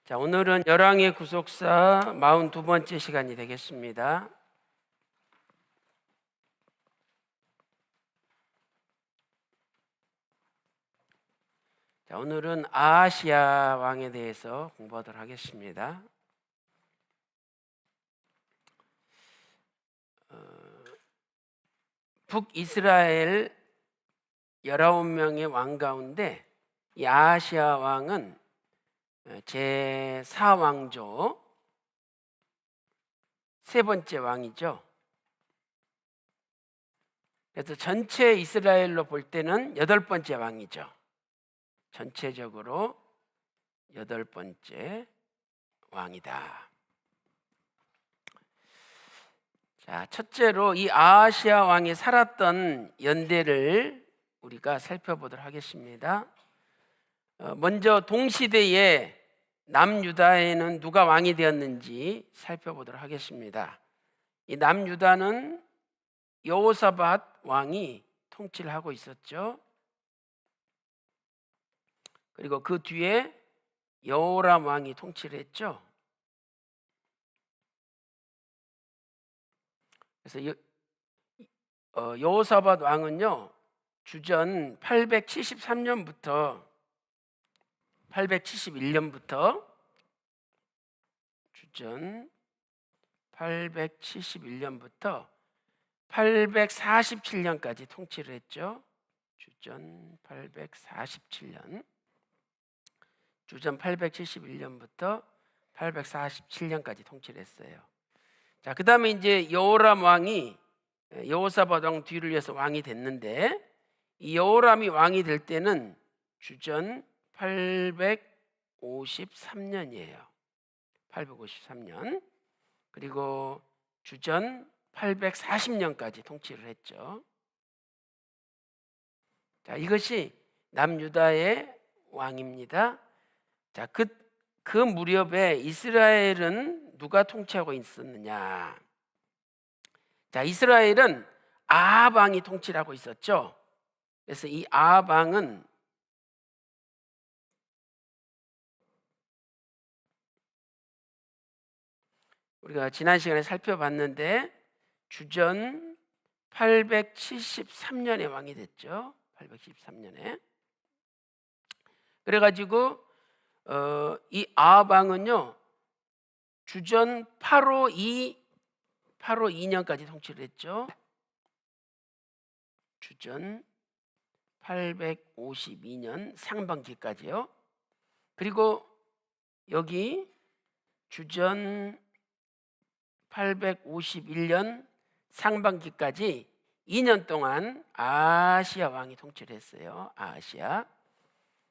자, 오늘은 열왕의 구속사 42번째 시간이 되겠습니다. 자, 오늘은 아하시아 왕에 대해서 공부하도록 하겠습니다. 북이스라엘 19명의 왕 가운데 이 아하시아 왕은 제4왕조 세 번째 왕이죠. 그래서 전체 이스라엘로 볼 때는 8번째 왕이죠. 전체적으로 8번째 왕이다. 자, 첫째로 이 아하시아 왕이 살았던 연대를 우리가 살펴보도록 하겠습니다. 먼저 동시대에 남유다에는 누가 왕이 되었는지 살펴보도록 하겠습니다. 이 남유다는 여호사밧 왕이 통치를 하고 있었죠. 그리고 그 뒤에 여호람 왕이 통치를 했죠. 그래서 여호사밧 왕은요, 주전 873년부터 871년부터 주전 871년부터 847년까지 통치를 했죠. 주전 847년, 주전 871년부터 847년까지 통치를 했어요. 자, 그 다음에 이제 여호람 왕이 여호사밧 왕 뒤를 이어서 왕이 됐는데, 이 여호람이 왕이 될 때는 주전 853년이에요. 853년. 그리고 주전 840년까지 통치를 했죠. 자, 이것이 남유다의 왕입니다. 자, 그 무렵에 이스라엘은 누가 통치하고 있었느냐? 자, 이스라엘은 아합 왕이 통치를 하고 있었죠. 그래서 이 아합 왕은 우리가 지난 시간에 살펴봤는데 주전 873년에 왕이 됐죠. 813년에. 그래가지고 이 아합 왕은요, 주전 852년까지 통치를 했죠. 주전 852년 상반기까지요. 그리고 여기 주전 851년 상반기까지 2년 동안 아하시아 왕이 통치를 했어요. 아하시아.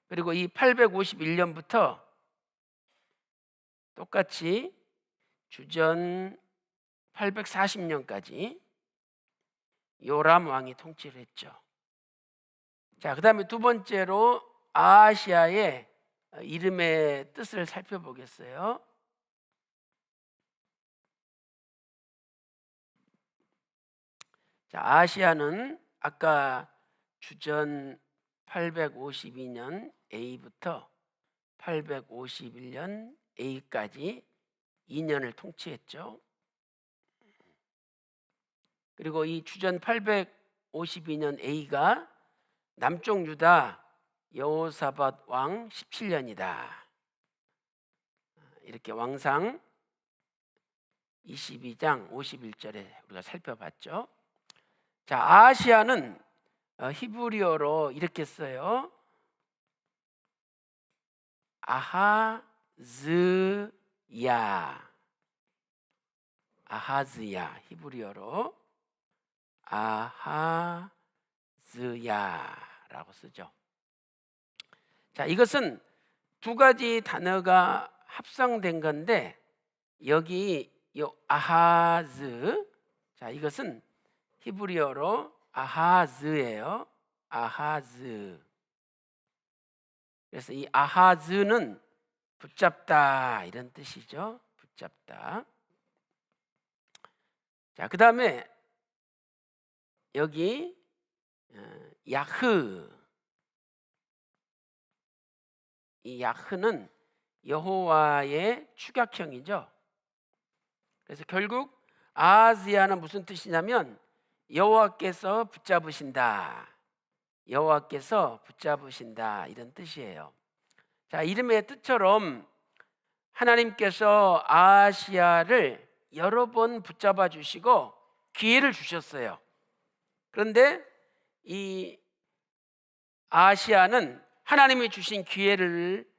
그리고 이 851년부터 똑같이 주전 840년까지 요람 왕이 통치를 했죠. 자, 그 다음에 두 번째로 아하시아의 이름의 뜻을 살펴보겠어요. 자, 아하시아는 아까 주전 852년 A부터 851년 A까지 2년을 통치했죠. 그리고 이 주전 852년 A가 남쪽 유다 여호사밧 왕 17년이다. 이렇게 왕상 22장 51절에 우리가 살펴봤죠. 자, 아하시아는 히브리어로 이렇게 써요. 아하즈야. 아하즈야. 히브리어로 아하즈야라고 쓰죠. 자, 이것은 두 가지 단어가 합성된 건데, 여기 이 아하즈, 자, 이것은 히브리어로 아하즈예요. 아하즈. 그래서 이 아하즈는 붙잡다 이런 뜻이죠. 붙잡다. 자, 그 다음에 여기 야흐. 이 야흐는 여호와의 축약형이죠. 그래서 결국 아하스야는 무슨 뜻이냐면 여호와께서 붙잡으신다, 여호와께서 붙잡으신다, 이런 뜻이에요. 자, 이름의 뜻처럼 하나님께서 아하시야를 여러 번 붙잡아 주시고 기회를 주셨어요. 그런데 이 아하시야는 하나님이 주신 기회를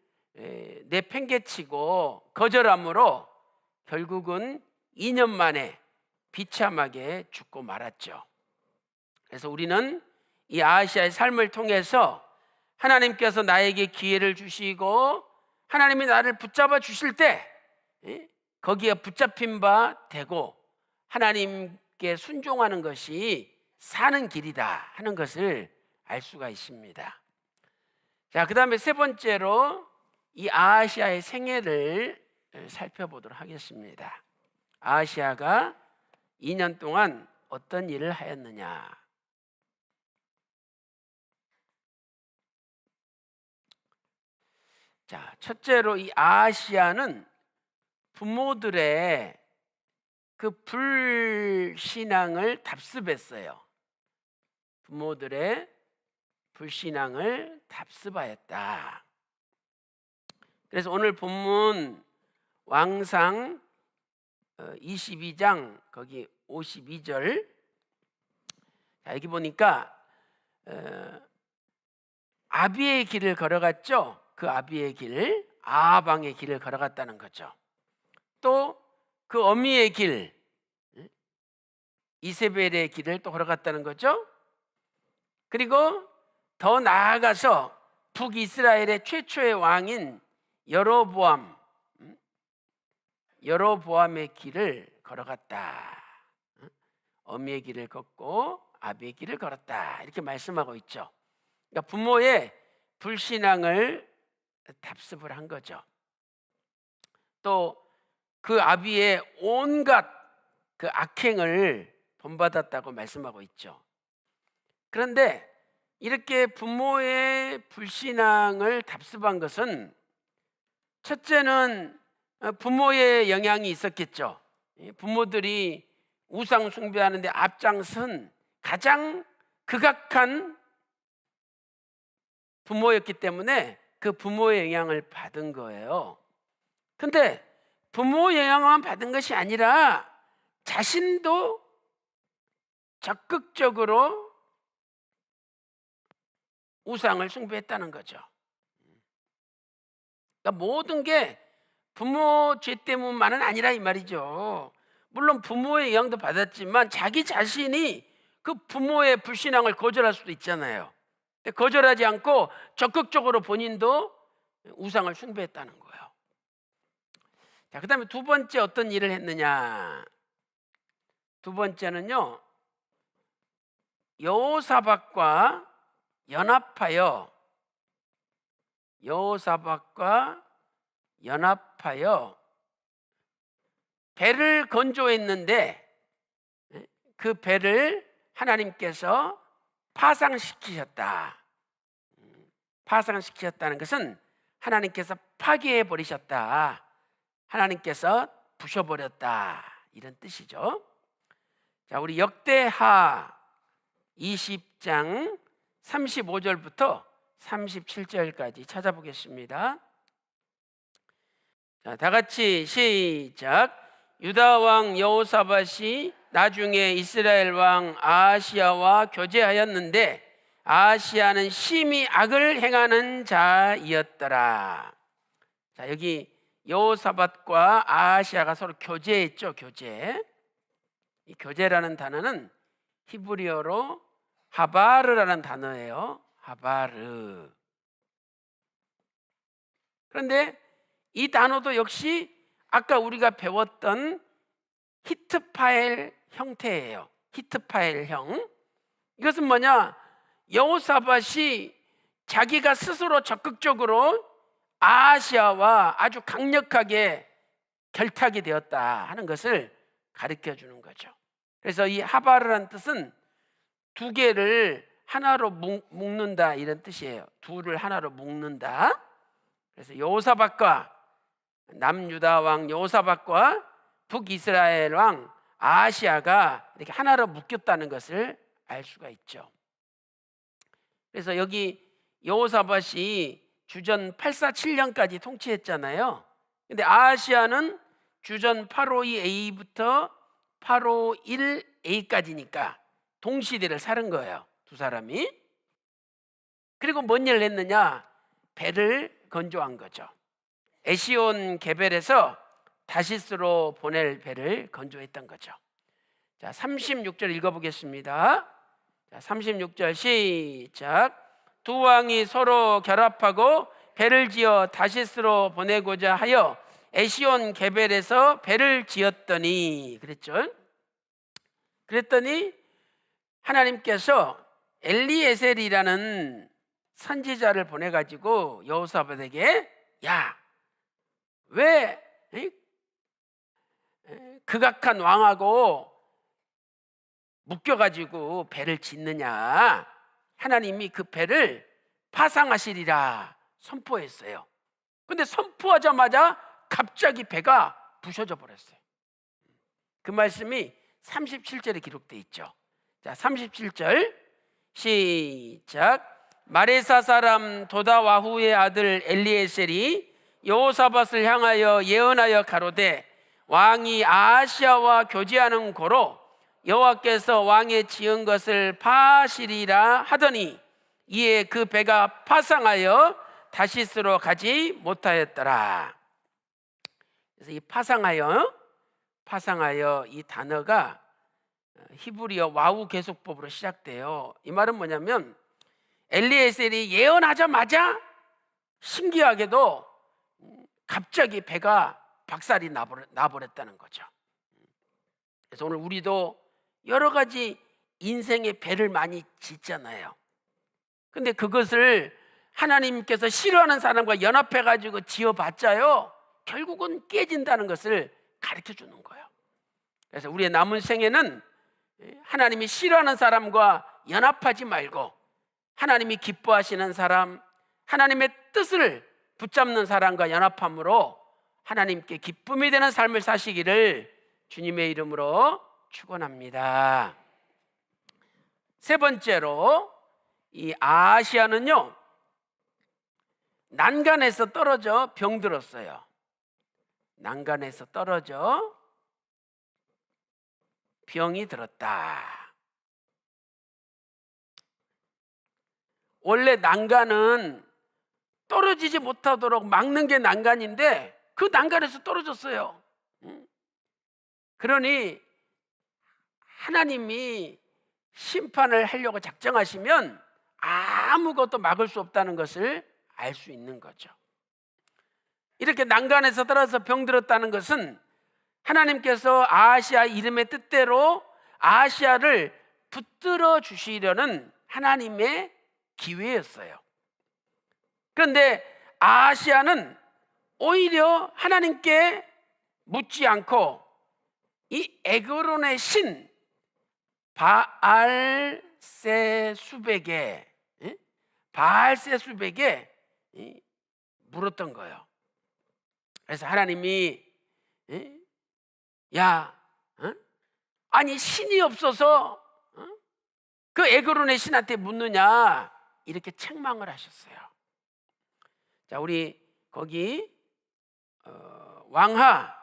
내팽개치고 거절함으로 결국은 2년 만에 비참하게 죽고 말았죠. 그래서 우리는 이 아하시야의 삶을 통해서 하나님께서 나에게 기회를 주시고 하나님이 나를 붙잡아 주실 때 거기에 붙잡힌 바 되고 하나님께 순종하는 것이 사는 길이다 하는 것을 알 수가 있습니다. 자, 그 다음에 세 번째로 이 아하시야의 생애를 살펴보도록 하겠습니다. 아하시야가 2년 동안 어떤 일을 하였느냐. 자, 첫째로 이 아하시야는 부모들의 그 불신앙을 답습했어요. 부모들의 불신앙을 답습하였다. 그래서 오늘 본문 왕상 22장 거기 52절, 자, 여기 보니까 아비의 길을 걸어갔죠. 그 아비의 길, 아방의 길을 걸어갔다는 거죠. 또 그 어미의 길, 이세벨의 길을 또 걸어갔다는 거죠. 그리고 더 나아가서 북이스라엘의 최초의 왕인 여로보암의 길을 걸어갔다. 어미의 길을 걷고 아비의 길을 걸었다, 이렇게 말씀하고 있죠. 그러니까 부모의 불신앙을 답습을 한 거죠. 또 그 아비의 온갖 그 악행을 본받았다고 말씀하고 있죠. 그런데 이렇게 부모의 불신앙을 답습한 것은 첫째는 부모의 영향이 있었겠죠. 부모들이 우상 숭배하는데 앞장선 가장 극악한 부모였기 때문에 그 부모의 영향을 받은 거예요. 근데 부모 영향만 받은 것이 아니라 자신도 적극적으로 우상을 숭배했다는 거죠. 그러니까 모든 게 부모 죄 때문만은 아니라 이 말이죠. 물론 부모의 영향도 받았지만 자기 자신이 그 부모의 불신앙을 거절할 수도 있잖아요. 거절하지 않고 적극적으로 본인도 우상을 숭배했다는 거예요. 자, 그 다음에 두 번째 어떤 일을 했느냐. 두 번째는요, 여호사밧과 연합하여 배를 건조했는데 그 배를 하나님께서 파상시키셨다. 파상시키셨다는 것은 하나님께서 파괴해 버리셨다, 하나님께서 부셔버렸다, 이런 뜻이죠. 자, 우리 역대하 20장 35절부터 37절까지 찾아보겠습니다. 자, 다 같이 시작. 유다 왕 여호사밧이 나중에 이스라엘 왕 아하시야와 교제하였는데 아하시야는 심히 악을 행하는 자이었더라. 자, 여기 여호사밧과 아하시야가 서로 교제했죠. 교제. 이 교제라는 단어는 히브리어로 하바르라는 단어예요. 하바르. 그런데 이 단어도 역시 아까 우리가 배웠던 히트파엘 형태예요. 히트파엘형. 이것은 뭐냐? 여호사밧이 자기가 스스로 적극적으로 아하시야와 아주 강력하게 결탁이 되었다 하는 것을 가르쳐 주는 거죠. 그래서 이 하바르라는 뜻은 두 개를 하나로 묶는다, 이런 뜻이에요. 둘을 하나로 묶는다. 그래서 여호사밧과 남유다 왕 여호사밧과 북이스라엘 왕 아하시아가 이렇게 하나로 묶였다는 것을 알 수가 있죠. 그래서 여기 여호사밧이 주전 847년까지 통치했잖아요. 근데 아하시아는 주전 852A부터 851A까지니까 동시대를 살은 거예요, 두 사람이. 그리고 뭔 일을 했느냐? 배를 건조한 거죠. 에시온 게벨에서 다시스로 보낼 배를 건조했던 거죠. 자, 36절 읽어보겠습니다. 자, 36절 시작. 두 왕이 서로 결합하고 배를 지어 다시스로 보내고자 하여 에시온 게벨에서 배를 지었더니, 그랬더니 하나님께서 엘리에셀이라는 선지자를 보내가지고 여호사밧에게, 야, 왜 극악한 왕하고 묶여가지고 배를 짓느냐? 하나님이 그 배를 파상하시리라 선포했어요. 근데 선포하자마자 갑자기 배가 부셔져 버렸어요. 그 말씀이 37절에 기록되어 있죠. 자, 37절 시작. 마레사 사람 도다와후의 아들 엘리에셀이 여호사밧을 향하여 예언하여 가로되, 왕이 아하시아와 교제하는 고로 여호와께서 왕의 지은 것을 파하시리라 하더니, 이에 그 배가 파상하여 다시스로 가지 못하였더라. 그래서 이 파상하여 이 단어가 히브리어 와우 계속법으로 시작돼요. 이 말은 뭐냐면, 엘리에셀이 예언하자마자 신기하게도 갑자기 배가 박살이 나버렸다는 거죠. 그래서 오늘 우리도 여러 가지 인생의 배를 많이 짓잖아요. 근데 그것을 하나님께서 싫어하는 사람과 연합해가지고 지어봤자요, 결국은 깨진다는 것을 가르쳐 주는 거예요. 그래서 우리의 남은 생에는 하나님이 싫어하는 사람과 연합하지 말고 하나님이 기뻐하시는 사람, 하나님의 뜻을 붙잡는 사람과 연합함으로 하나님께 기쁨이 되는 삶을 사시기를 주님의 이름으로 축원합니다. 세 번째로, 이 아하시아는요, 난간에서 떨어져 병들었어요. 난간에서 떨어져 병이 들었다. 원래 난간은 떨어지지 못하도록 막는 게 난간인데 그 난간에서 떨어졌어요. 그러니 하나님이 심판을 하려고 작정하시면 아무것도 막을 수 없다는 것을 알 수 있는 거죠. 이렇게 난간에서 떨어져서 병들었다는 것은 하나님께서 아하시아 이름의 뜻대로 아하시아를 붙들어 주시려는 하나님의 기회였어요. 그런데 아하시아는 오히려 하나님께 묻지 않고 이 에그론의 신 바알세수백에 물었던 거예요. 그래서 하나님이 아니 신이 없어서 그 에그론의 신한테 묻느냐, 이렇게 책망을 하셨어요. 자, 우리 거기 왕하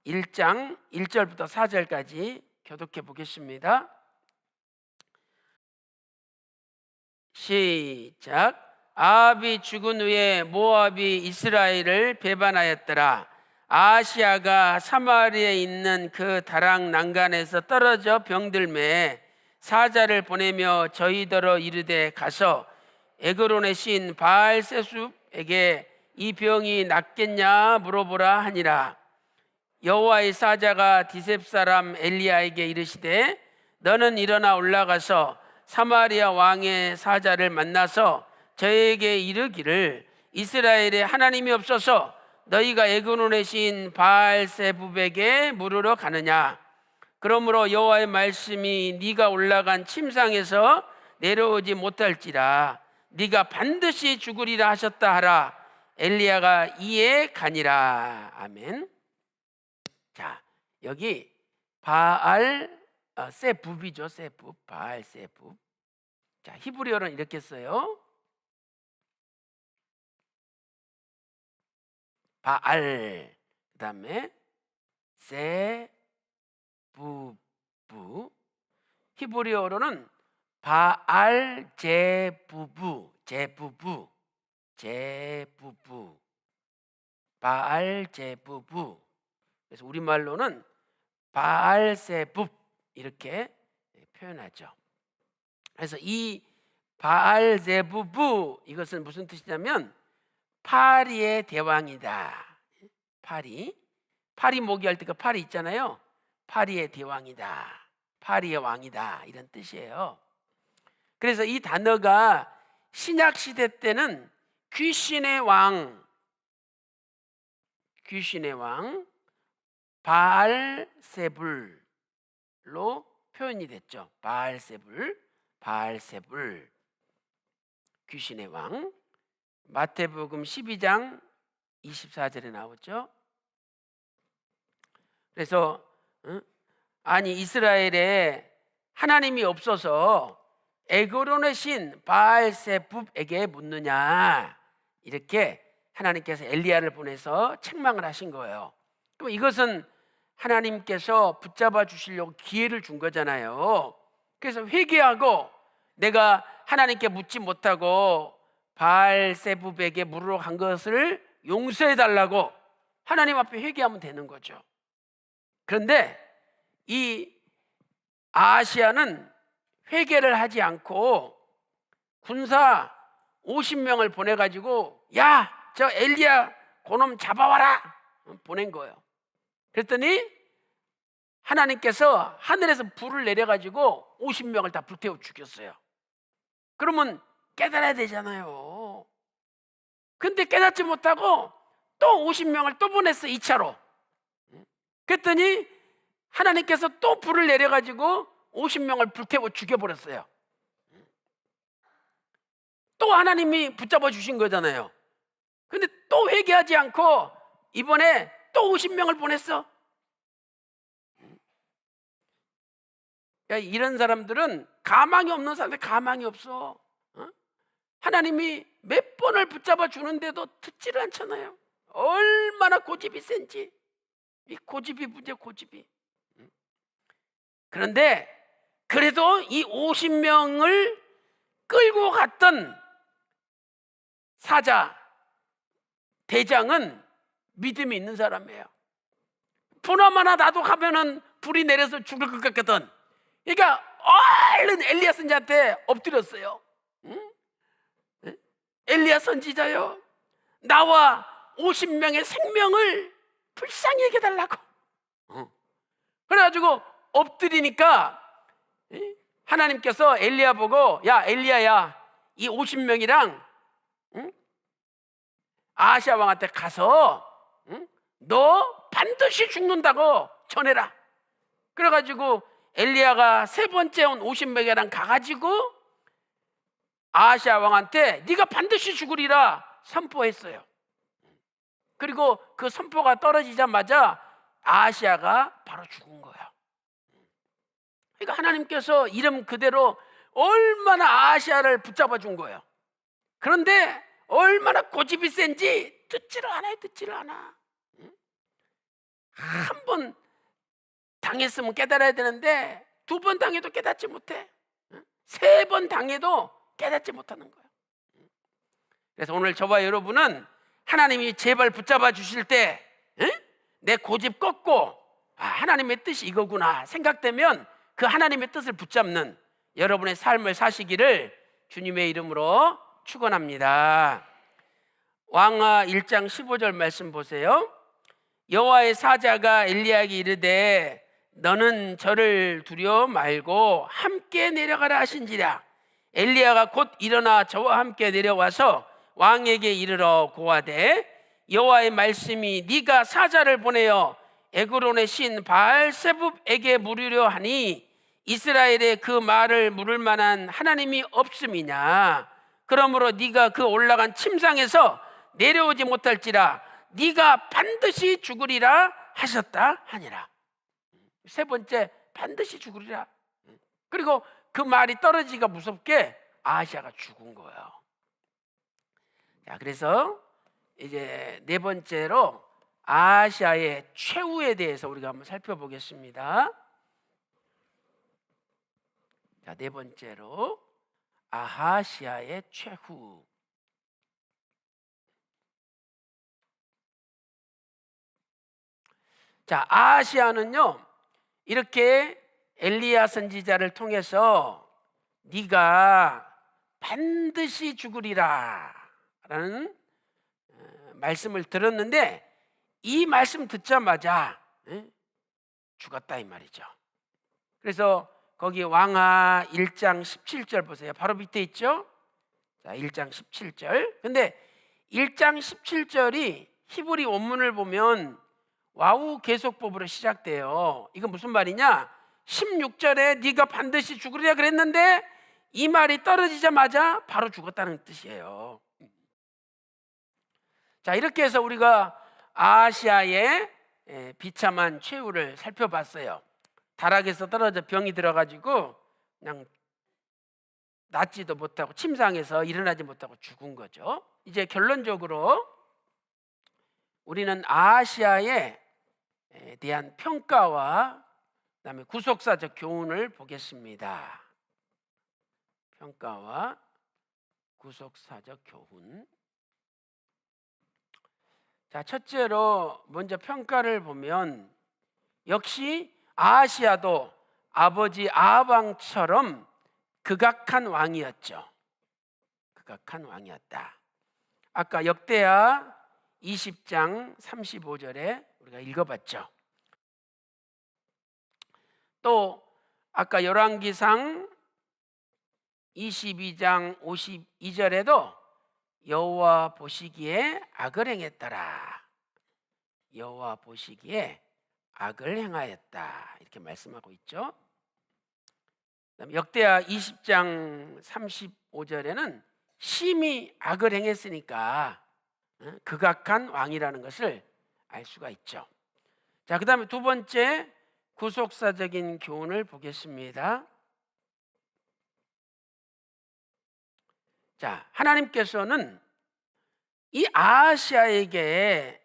1장 1절부터 4절까지 교독해 보겠습니다. 시작. 아합이 죽은 후에 모압이 이스라엘을 배반하였더라. 아하시아가 사마리아에 있는 그 다락 난간에서 떨어져 병들매 사자를 보내며 저희더러 이르되, 가서 에그론의 신 바알세숲에게 이 병이 낫겠냐 물어보라 하니라. 여호와의 사자가 디셉 사람 엘리야에게 이르시되, 너는 일어나 올라가서 사마리아 왕의 사자를 만나서 저에게 이르기를, 이스라엘에 하나님이 없어서 너희가 에그론의 신 바알세붑에게 물으러 가느냐? 그러므로 여호와의 말씀이 네가 올라간 침상에서 내려오지 못할지라 네가 반드시 죽으리라 하셨다 하라. 엘리야가 이에 가니라. 아멘. 자, 여기 바알 세붑이죠. 세붑, 바알 세붑. 자, 히브리어는 이렇게 써요. 바알, 그 다음에 세붑. 히브리어로는 바알 제부부, 바알 제부부. 그래서 우리말로는 바알 세붑 이렇게 표현하죠. 그래서 이 바알 제부부, 이것은 무슨 뜻이냐면 파리의 대왕이다. 파리 모기할 때 그 파리 있잖아요. 파리의 대왕이다, 파리의 왕이다, 이런 뜻이에요. 그래서 이 단어가 신약 시대 때는 귀신의 왕 바알세불로 표현이 됐죠. 바알세불, 귀신의 왕. 마태복음 12장 24절에 나오죠. 그래서 아니 이스라엘에 하나님이 없어서 에그론의 신 바알세붑에게 묻느냐, 이렇게 하나님께서 엘리야를 보내서 책망을 하신 거예요. 그럼 이것은 하나님께서 붙잡아 주시려고 기회를 준 거잖아요. 그래서 회개하고 내가 하나님께 묻지 못하고 바알세붑에게 물으러 간 것을 용서해 달라고 하나님 앞에 회개하면 되는 거죠. 그런데 이 아하시야는 회개를 하지 않고 군사 50명을 보내가지고 야, 저 엘리야 그놈 잡아와라 보낸 거예요. 그랬더니 하나님께서 하늘에서 불을 내려가지고 50명을 다 불태워 죽였어요. 그러면 깨달아야 되잖아요. 근데 깨닫지 못하고 또 50명을 또 보냈어, 2차로. 그랬더니 하나님께서 또 불을 내려가지고 50명을 불태워 죽여버렸어요. 또 하나님이 붙잡아 주신 거잖아요. 근데 또 회개하지 않고 이번에 또 50명을 보냈어. 이런 사람들은 가망이 없는 사람들, 가망이 없어. 하나님이 몇 번을 붙잡아 주는데도 듣지를 않잖아요. 얼마나 고집이 센지. 이 고집이 문제, 고집이. 그런데 그래도 이 50명을 끌고 갔던 사자 대장은 믿음이 있는 사람이에요. 보나마나 나도 가면은 불이 내려서 죽을 것 같거든. 그러니까 얼른 엘리야 선지자한테 엎드렸어요. 엘리야 선지자요, 나와 50명의 생명을 불쌍히 여겨달라고. 그래가지고 엎드리니까 하나님께서 엘리야 보고 야 엘리야야, 이 50명이랑 아하시야 왕한테 가서 너 반드시 죽는다고 전해라. 그래가지고 엘리야가 세 번째 온 50명이랑 가가지고 아하시야 왕한테 네가 반드시 죽으리라 선포했어요. 그리고 그 선포가 떨어지자마자 아하시야가 바로 죽은 거예요. 그러니까 하나님께서 이름 그대로 얼마나 아하시야를 붙잡아 준 거예요. 그런데 얼마나 고집이 센지 듣지를 않아요. 듣지를 않아. 한 번 당했으면 깨달아야 되는데 두 번 당해도 깨닫지 못해. 세 번 당해도 깨닫지 못하는 거예요. 그래서 오늘 저와 여러분은 하나님이 제발 붙잡아 주실 때 내 고집 꺾고 하나님의 뜻이 이거구나 생각되면 그 하나님의 뜻을 붙잡는 여러분의 삶을 사시기를 주님의 이름으로 축원합니다. 왕하 1장 15절 말씀 보세요. 여호와의 사자가 엘리야에게 이르되 너는 저를 두려워 말고 함께 내려가라 하신지라. 엘리야가 곧 일어나 저와 함께 내려와서 왕에게 이르러 고하되 여호와의 말씀이 네가 사자를 보내어 에그론의 신 바알세붑에게 물으려 하니 이스라엘에 그 말을 물을 만한 하나님이 없음이냐. 그러므로 네가 그 올라간 침상에서 내려오지 못할지라 네가 반드시 죽으리라 하셨다 하니라. 세 번째, 반드시 죽으리라. 그리고 그 말이 떨어지기가 무섭게 아하시아가 죽은 거예요. 자, 그래서 이제 네 번째로 아하시아의 최후에 대해서 우리가 한번 살펴보겠습니다. 자, 네 번째로 아하시아의 최후. 자, 아하시아는요, 이렇게 엘리야 선지자를 통해서 네가 반드시 죽으리라 라는 말씀을 들었는데, 이 말씀 듣자마자 죽었다 이 말이죠. 그래서 거기 왕하 1장 17절 보세요. 바로 밑에 있죠. 자, 1장 17절. 근데 1장 17절이 히브리 원문을 보면 와우 계속법으로 시작돼요. 이건 무슨 말이냐? 16절에 네가 반드시 죽으리라 그랬는데 이 말이 떨어지자마자 바로 죽었다는 뜻이에요. 자, 이렇게 해서 우리가 아하시아의 비참한 최후를 살펴봤어요. 다락에서 떨어져 병이 들어가지고 그냥 낫지도 못하고 침상에서 일어나지 못하고 죽은 거죠. 이제 결론적으로 우리는 아하시아에 대한 평가와 그다음에 구속사적 교훈을 보겠습니다. 평가와 구속사적 교훈. 자, 첫째로 먼저 평가를 보면 역시 아하시아도 아버지 아합 왕처럼 극악한 왕이었죠. 극악한 왕이었다. 아까 역대하 20장 35절에 우리가 읽어봤죠. 또 아까 열왕기상 22장 52절에도 여호와 보시기에 악을 행했더라. 여호와 보시기에 악을 행하였다. 이렇게 말씀하고 있죠. 그다음에 역대하 20장 35절에는 심히 악을 행했으니까 극악한 왕이라는 것을 알 수가 있죠. 자, 그다음에 두 번째 구속사적인 교훈을 보겠습니다. 자, 하나님께서는 이 아하시아에게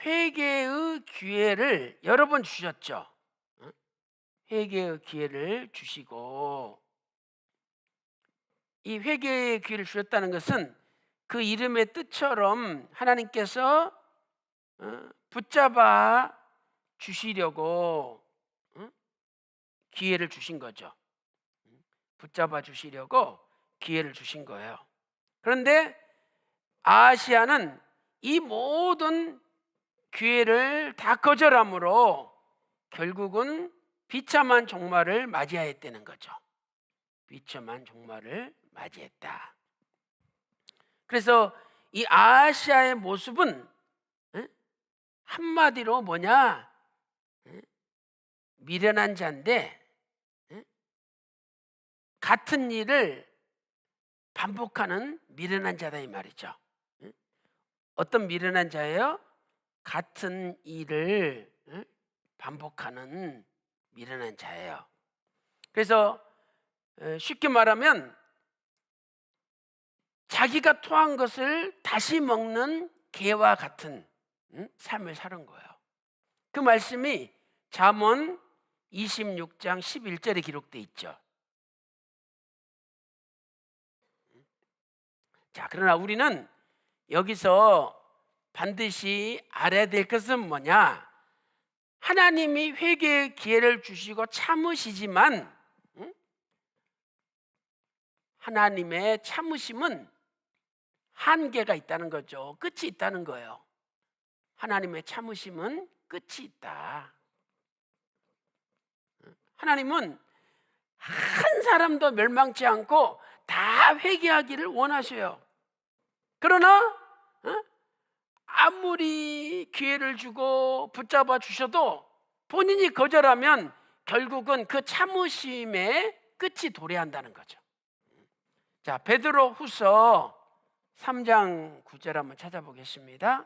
회개의 기회를 여러 번 주셨죠. 회개의 기회를 주시고, 이 회개의 기회를 주셨다는 것은 그 이름의 뜻처럼 하나님께서 붙잡아 주시려고 기회를 주신 거죠. 붙잡아 주시려고 기회를 주신 거예요. 그런데 아하시아는 이 모든 기회를 다 거절함으로 결국은 비참한 종말을 맞이하였다는 거죠. 비참한 종말을 맞이했다. 그래서 이 아하시아의 모습은 한마디로 뭐냐? 미련한 자인데 같은 일을 반복하는 미련한 자다 이 말이죠. 어떤 미련한 자예요? 같은 일을 반복하는 미련한 자예요. 그래서 쉽게 말하면 자기가 토한 것을 다시 먹는 개와 같은 삶을 사는 거예요. 그 말씀이 잠언 26장 11절에 기록되어 있죠. 자, 그러나 우리는 여기서 반드시 알아야 될 것은 뭐냐? 하나님이 회개의 기회를 주시고 참으시지만 하나님의 참으심은 한계가 있다는 거죠. 끝이 있다는 거예요. 하나님의 참으심은 끝이 있다. 하나님은 한 사람도 멸망치 않고 다 회개하기를 원하셔요. 그러나 아무리 기회를 주고 붙잡아 주셔도 본인이 거절하면 결국은 그 참으심의 끝이 도래한다는 거죠. 자, 베드로 후서 3장 9절 한번 찾아보겠습니다.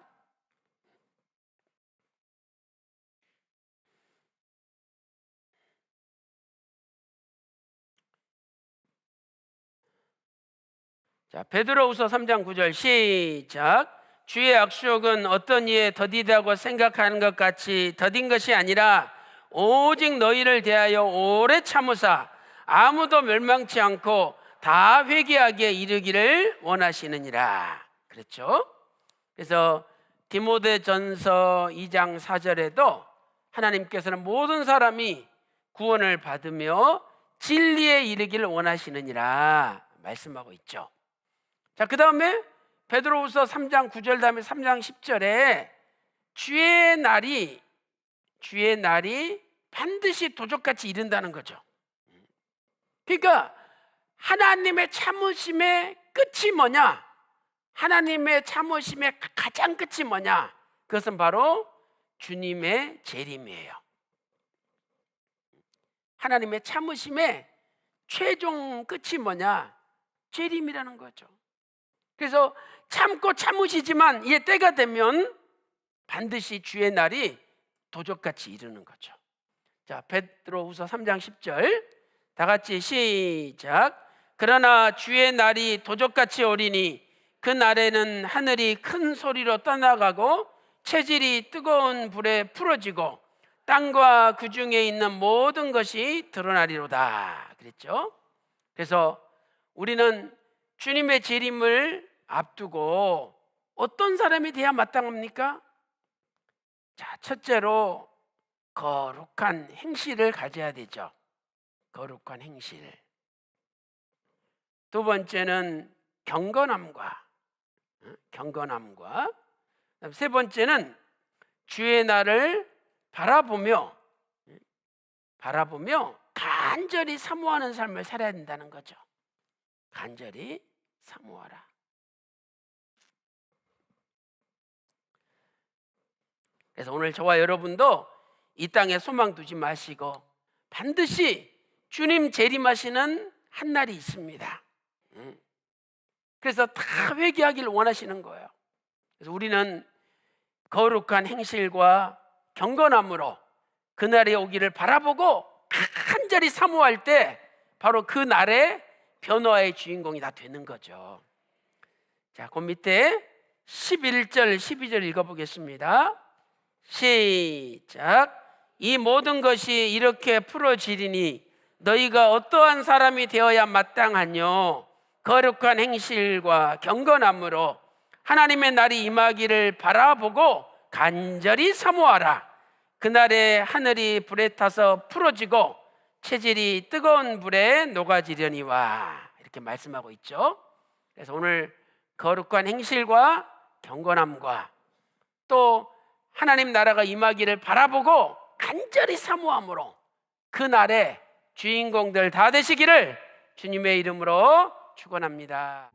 자, 베드로후서 3장 9절 시작. 주의 약속은 어떤 이에 더디다고 생각하는 것 같이 더딘 것이 아니라 오직 너희를 대하여 오래 참으사 아무도 멸망치 않고 다 회개하기에 이르기를 원하시느니라. 그렇죠? 그래서 디모데전서 2장 4절에도 하나님께서는 모든 사람이 구원을 받으며 진리에 이르기를 원하시느니라 말씀하고 있죠. 자, 그 다음에 베드로후서 3장 9절 다음에 3장 10절에 주의 날이 반드시 도적같이 이른다는 거죠. 그러니까 하나님의 참으심의 끝이 뭐냐? 하나님의 참으심의 가장 끝이 뭐냐? 그것은 바로 주님의 재림이에요. 하나님의 참으심의 최종 끝이 뭐냐? 재림이라는 거죠. 그래서 참고 참으시지만 이제 때가 되면 반드시 주의 날이 도적같이 이르는 거죠. 자, 베드로후서 3장 10절 다 같이 시작. 그러나 주의 날이 도적같이 오리니 그 날에는 하늘이 큰 소리로 떠나가고 체질이 뜨거운 불에 풀어지고 땅과 그 중에 있는 모든 것이 드러나리로다 그랬죠. 그래서 우리는 주님의 재림을 앞두고 어떤 사람이 돼야 마땅합니까? 자, 첫째로 거룩한 행실을 가져야 되죠. 거룩한 행실. 두 번째는 경건함과 세 번째는 주의 날을 바라보며 간절히 사모하는 삶을 살아야 된다는 거죠. 간절히 사모하라. 그래서 오늘 저와 여러분도 이 땅에 소망 두지 마시고 반드시 주님 재림하시는 한 날이 있습니다. 그래서 다 회개하기를 원하시는 거예요. 그래서 우리는 거룩한 행실과 경건함으로 그날이 오기를 바라보고 간절히 사모할 때 바로 그 날의 변화의 주인공이 다 되는 거죠. 자, 그 밑에 11절 12절 읽어보겠습니다. 시작. 이 모든 것이 이렇게 풀어지리니 너희가 어떠한 사람이 되어야 마땅하뇨? 거룩한 행실과 경건함으로 하나님의 날이 임하기를 바라보고 간절히 사모하라. 그날에 하늘이 불에 타서 풀어지고 체질이 뜨거운 불에 녹아지려니와 이렇게 말씀하고 있죠. 그래서 오늘 거룩한 행실과 경건함과 또 하나님 나라가 임하기를 바라보고 간절히 사모함으로 그날에 주인공들 다 되시기를 주님의 이름으로 축원합니다.